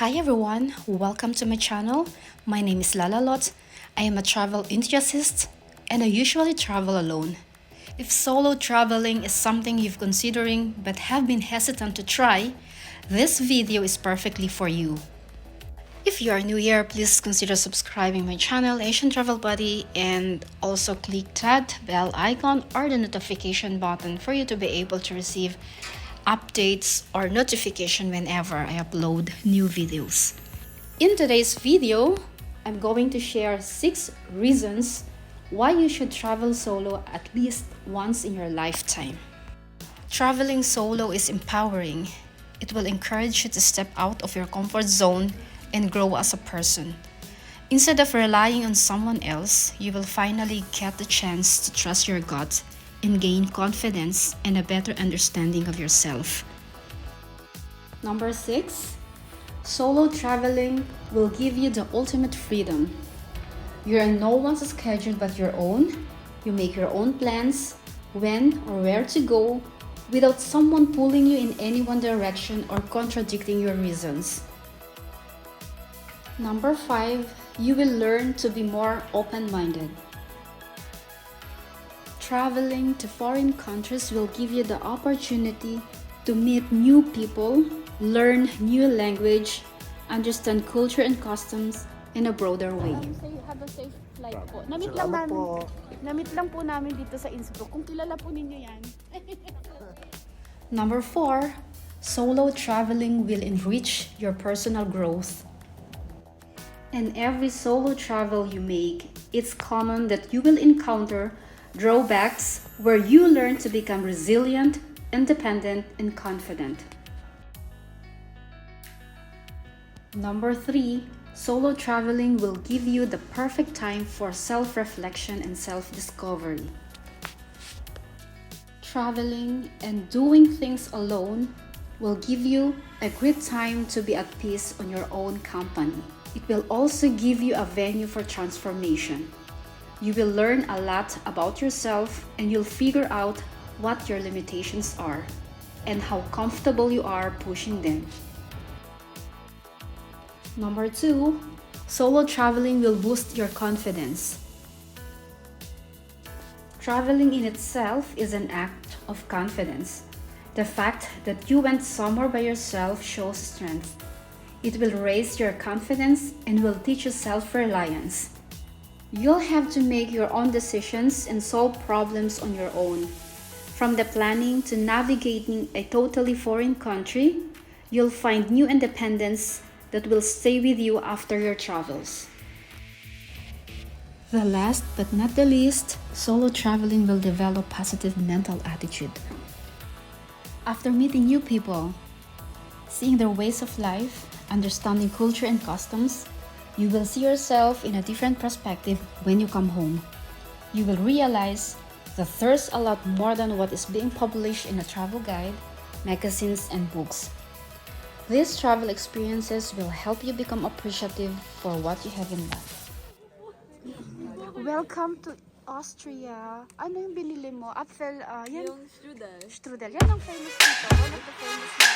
Hi everyone, welcome to my channel. My name is Lala Lot. I am a travel enthusiast and I usually travel alone. If solo traveling is something you've considering but have been hesitant to try, this video is perfectly for you. If you are new here, please consider subscribing my channel Asian Travel Buddy and also click that bell icon or the notification button for you to be able to receive updates or notification whenever I upload new videos. In today's video, I'm going to share 6 reasons why you should travel solo at least once in your lifetime. Traveling solo is empowering. It will encourage you to step out of your comfort zone and grow as a person. Instead of relying on someone else, you will finally get the chance to trust your gut and gain confidence and a better understanding of yourself. Number 6, solo traveling will give you the ultimate freedom. You're in no one's schedule but your own. You make your own plans, when or where to go, without someone pulling you in any one direction or contradicting your reasons. Number 5, you will learn to be more open-minded. Traveling to foreign countries will give you the opportunity to meet new people, learn new language, understand culture and customs in a broader way. Have a safe flight po. Namit lang po namin dito sa Innsbruck. Kung kilala po ninyo yan. Number 4, solo traveling will enrich your personal growth. In every solo travel you make, it's common that you will encounter drawbacks where you learn to become resilient, independent, and confident. Number 3, solo traveling will give you the perfect time for self-reflection and self-discovery. Traveling and doing things alone will give you a great time to be at peace on your own company. It will also give you a venue for transformation. You will learn a lot about yourself and you'll figure out what your limitations are and how comfortable you are pushing them. Number 2, solo traveling will boost your confidence. Traveling in itself is an act of confidence. The fact that you went somewhere by yourself shows strength. It will raise your confidence and will teach you self-reliance. You'll have to make your own decisions and solve problems on your own. From the planning to navigating a totally foreign country, you'll find new independence that will stay with you after your travels. The last but not the least, solo traveling will develop positive mental attitude. After meeting new people, seeing their ways of life, understanding culture and customs, you will see yourself in a different perspective when you come home. You will realize that there's a lot more than what is being published in a travel guide, magazines, and books. These travel experiences will help you become appreciative for what you have in life. Welcome to Austria. Ano yung binili mo? Apfel, yan. Yung strudel. Strudel. Yan ang famous dito. One of the famous na